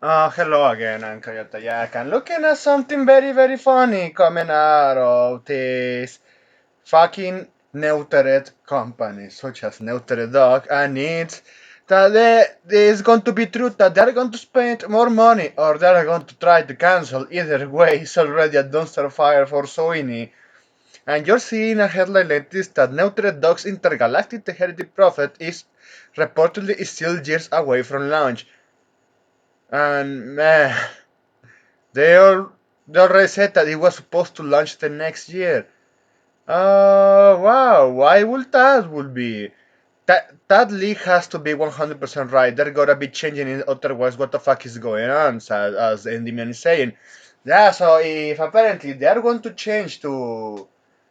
Hello again, I'm Coyote Yak, and looking at something very, very funny coming out of this fucking neutered company, such as Neutered Dog, and it's that it's going to be true that they're going to spend more money or they're going to try to cancel. Either way, it's already a dumpster fire for Sony. And you're seeing a headline like this that Neutered Dog's intergalactic heredity prophet is reportedly still years away from launch. And man, They all they already said that it was supposed to launch the next year. Wow, why would that would be? That leak has to be 100% right. They're gonna be changing it, otherwise what the fuck is going on, as Endymion is saying. Yeah, so if apparently they are going to change to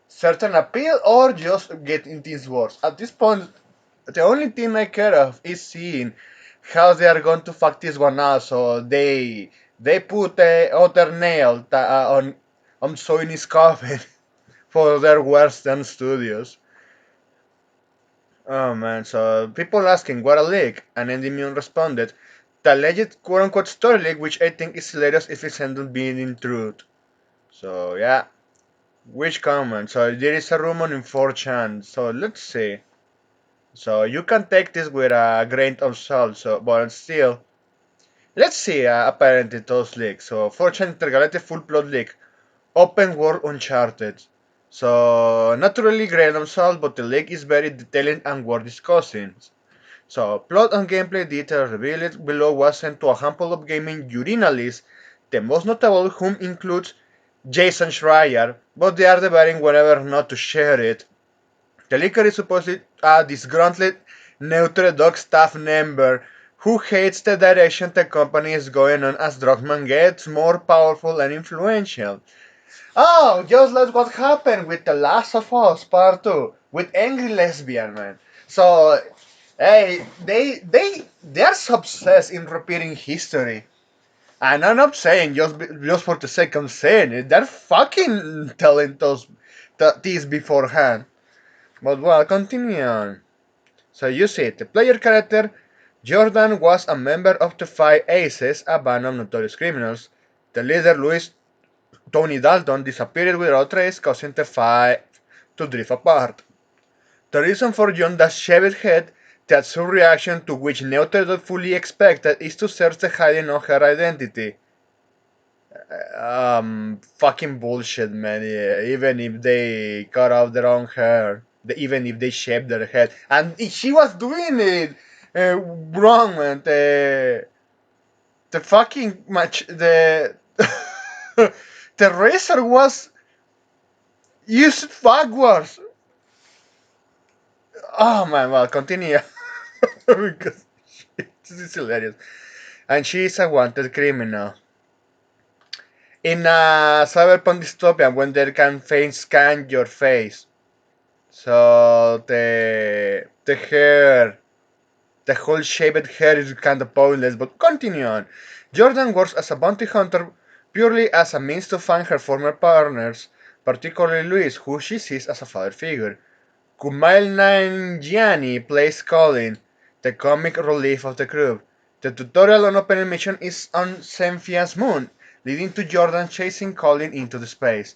certain appeal or just get in these wars. At this point, the only thing I care of is seeing how they are going to fuck this one out. So they put a other nail on Sony's coffin for their Western studios. Oh man, so people asking what a leak, and Endymion responded, the alleged quote-unquote story leak, which I think is hilarious if it's ended being in truth. So yeah, which comment? So there is a rumor in 4chan. So let's see. So you can take this with a grain of salt. So but still, let's see. Apparently those leaks. So 4chan intergalactic full plot leak. Open world Uncharted. So naturally grain of salt, but the leak is very detailed and worth discussing. So, plot and gameplay details revealed below was sent to a handful of gaming journalists, the most notable of whom includes Jason Schreier, but they are debating whether or not to share it. The leaker is supposedly a disgruntled Neutre Dog staff member who hates the direction the company is going on as Druckmann gets more powerful and influential. Oh, just like what happened with The Last of Us Part 2 with Angry Lesbian Man. So hey, they are so obsessed in repeating history. And I'm not saying just for the sake of saying it. They're fucking telling us this beforehand. But well, continue on. So you see, the player character Jordan was a member of the Five Aces, a band of notorious criminals. The leader Louis Tony Dalton disappeared without trace, causing the Five to drift apart. The reason for John that shaved head, that reaction to which Neuter fully expected, is to search the hiding of her identity. Fucking bullshit, man. Yeah, even if they cut off their own hair, even if they shaved their head, and she was doing it wrong, man. The fucking match, the the razor was used backwards. Oh man, well, continue because this is hilarious. And she is a wanted criminal. In a cyberpunk dystopia, when they can face scan your face, so the hair, the whole shaved hair is kind of pointless. But continue on. Jordan works as a bounty hunter purely as a means to find her former partners, particularly Luis, who she sees as a father figure. Kumail Nanjiani plays Colin, the comic relief of the group. The tutorial on opening mission is on Semphia's moon, leading to Jordan chasing Colin into the space.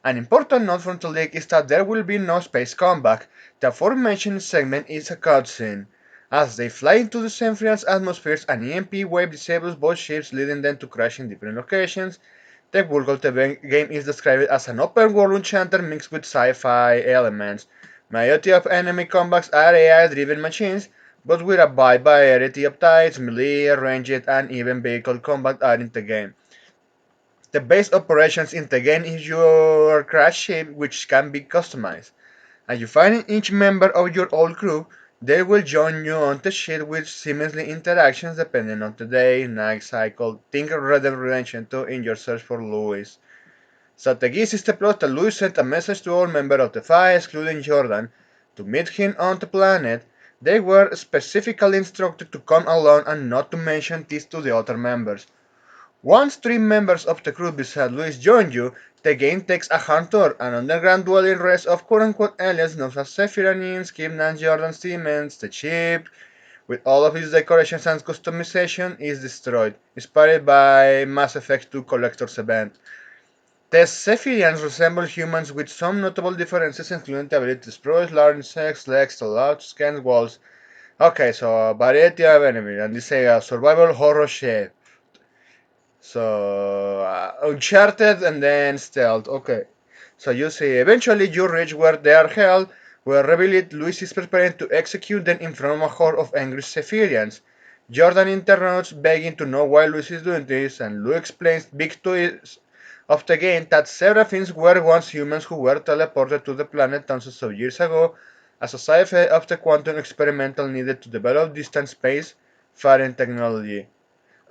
An important note from the leak is that there will be no space comeback. The aforementioned segment is a cutscene. As they fly into the Semphian's atmospheres, an EMP wave disables both ships, leading them to crash in different locations. The world of the game is described as an open world enchanter mixed with sci-fi elements. Majority of enemy combats are AI-driven machines, but with a wide variety of types, melee, ranged, and even vehicle combat are in the game. The base operations in the game is your crash ship, which can be customized. As you find each member of your old crew, they will join you on the ship with seamlessly interactions depending on the day, night cycle. Think of Red Dead Redemption 2 in your search for Louis. So the gist is the plot that Louis sent a message to all members of the Five, excluding Jordan, to meet him on the planet. They were specifically instructed to come alone and not to mention this to the other members. Once three members of the crew beside Louis join you, the game takes a hard turn. An underground dwelling rest of quote-unquote aliens known as Sephiroth, Skimnan, Jordan Siemens, the ship, with all of its decorations and customization, is destroyed, inspired by Mass Effect 2 Collector's Event. The Zephyrians resemble humans with some notable differences, including the ability to explode large insects, legs, allowed to scan walls. Okay, so variety of enemies, and this is a survival horror shape. So Uncharted and then stealth. Okay. So you see, eventually you reach where they are held, where revealed Luis is preparing to execute them in front of a horde of angry civilians. Jordan interrupts, begging to know why Luis is doing this, and Lou explains big twist of the game that Seraphins were once humans who were teleported to the planet thousands of years ago as a side effect of the quantum experimental needed to develop distant space faring technology.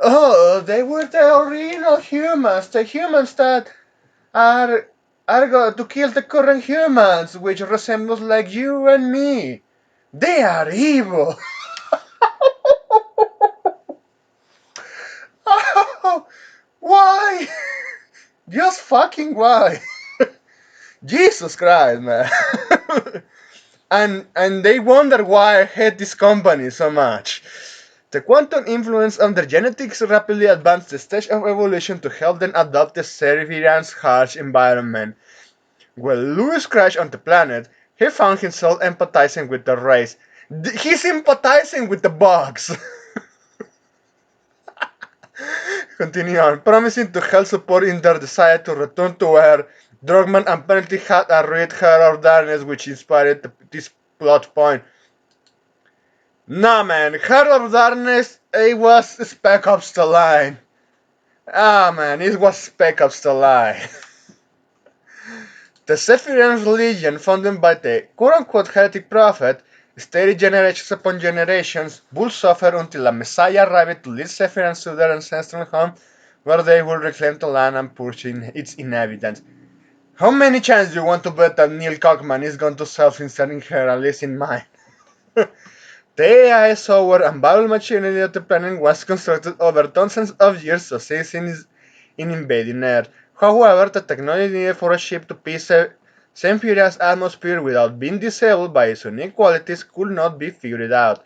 Oh, they were the original humans, the humans that are going to kill the current humans, which resembles like you and me. They are evil. Oh, why? Just fucking why? Jesus Christ, man. and they wonder why I hate this company so much. The quantum influence on their genetics rapidly advanced the stage of evolution to help them adopt the Cerverian's harsh environment. When Lewis crashed on the planet, he found himself empathizing with the race. He's empathizing with the bugs. Continue on, promising to help support in their desire to return to where Drugman apparently had a red hair of darkness which inspired this plot point. Nah man, Heart of Darkness, it was Spec Ops the Line. Ah man, it was Spec Ops the Line. The Zephyrian religion, founded by the quote-unquote heretic prophet, stated generations upon generations, would suffer until a Messiah arrived to lead Zephyrians to their ancestral home, where they would reclaim the land and purge its inhabitants. How many chances do you want to bet that Neil Cockman is going to self-insert in her, at least in mine? The AI software and battle machinery of the planet was constructed over thousands of years to assist in invading Earth. However, the technology needed for a ship to pierce Zemphiria's atmosphere without being disabled by its unique qualities could not be figured out.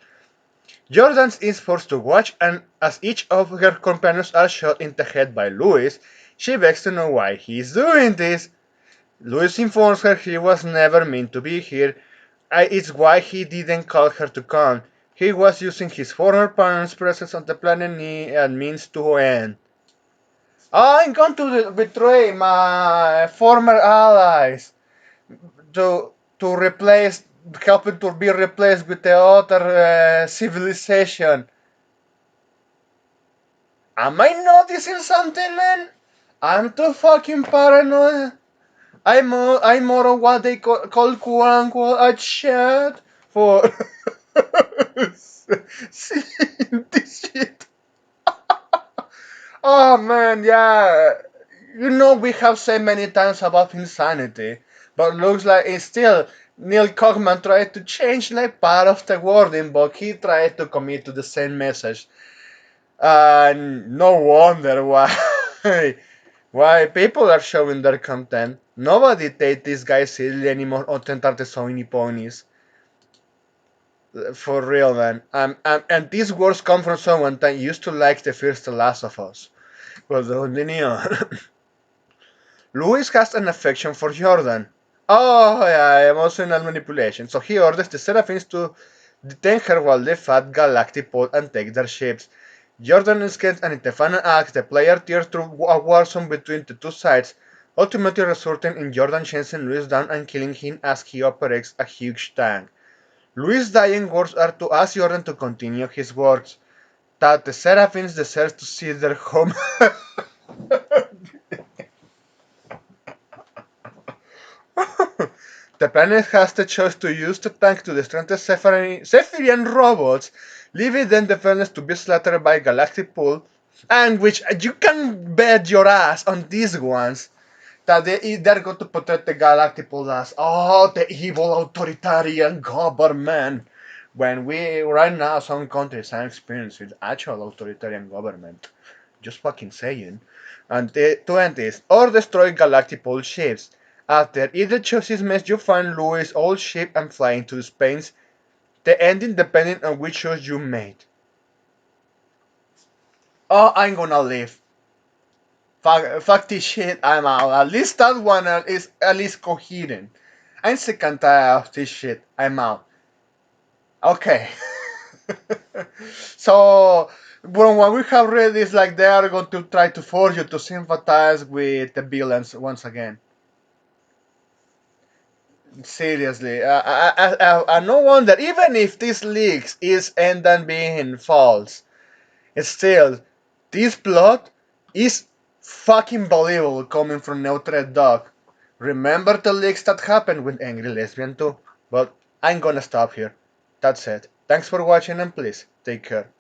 Jordan is forced to watch, and as each of her companions are shot in the head by Louis, she begs to know why he is doing this. Louis informs her he was never meant to be here. It's why he didn't call her to come. He was using his former parents' presence on the planet as means to end. I'm going to betray my former allies to replace, helping to be replaced with the other civilization. Am I noticing something, man? I'm too fucking paranoid. I'm more of what they call quote unquote a chat for seeing this shit. Oh man, yeah. You know we have said many times about insanity, but looks like it's still Neil Cockman tried to change like part of the wording, but he tried to commit to the same message. And no wonder why why people are showing their content. Nobody takes this guy seriously anymore or tentar the Sony ponies. For real, man. And these words come from someone that used to like the first The Last of Us. Well, continue on. Louis has an affection for Jordan. Oh, yeah, emotional manipulation. So he orders the Seraphins to detain her while they fight Galactipod and take their ships. Jordan escapes, and in the final act, the player tears through a war zone between the two sides, ultimately resulting in Jordan chasing Louis down and killing him as he operates a huge tank. Louis' dying words are to ask Jordan to continue his works, that the Seraphins deserve to see their home. The planet has the choice to use the tank to destroy the Zephyrian robots, leaving them defenseless to be slaughtered by Galactic Pool, and which you can bet your ass on these ones that they're going to protect the Galactic Pool as the evil authoritarian government. When we right now some countries are experiencing actual authoritarian government. Just fucking saying. And the 20s, or destroy Galactic Pole ships. After either choices mess you find Louis' old ship and fly into space The ending depending on which choice you made. Oh, I'm gonna leave. Fuck this shit, I'm out. At least that one is at least coherent. I'm sick and tired of this shit, I'm out. Okay. So, from what we have read is like they are going to try to force you to sympathize with the villains once again. Seriously, no wonder. Even if this leaks is end up being false, still, this plot is fucking believable coming from Neutral Dog. Remember the leaks that happened with Angry Lesbian too? But I'm gonna stop here. That's it. Thanks for watching and please take care.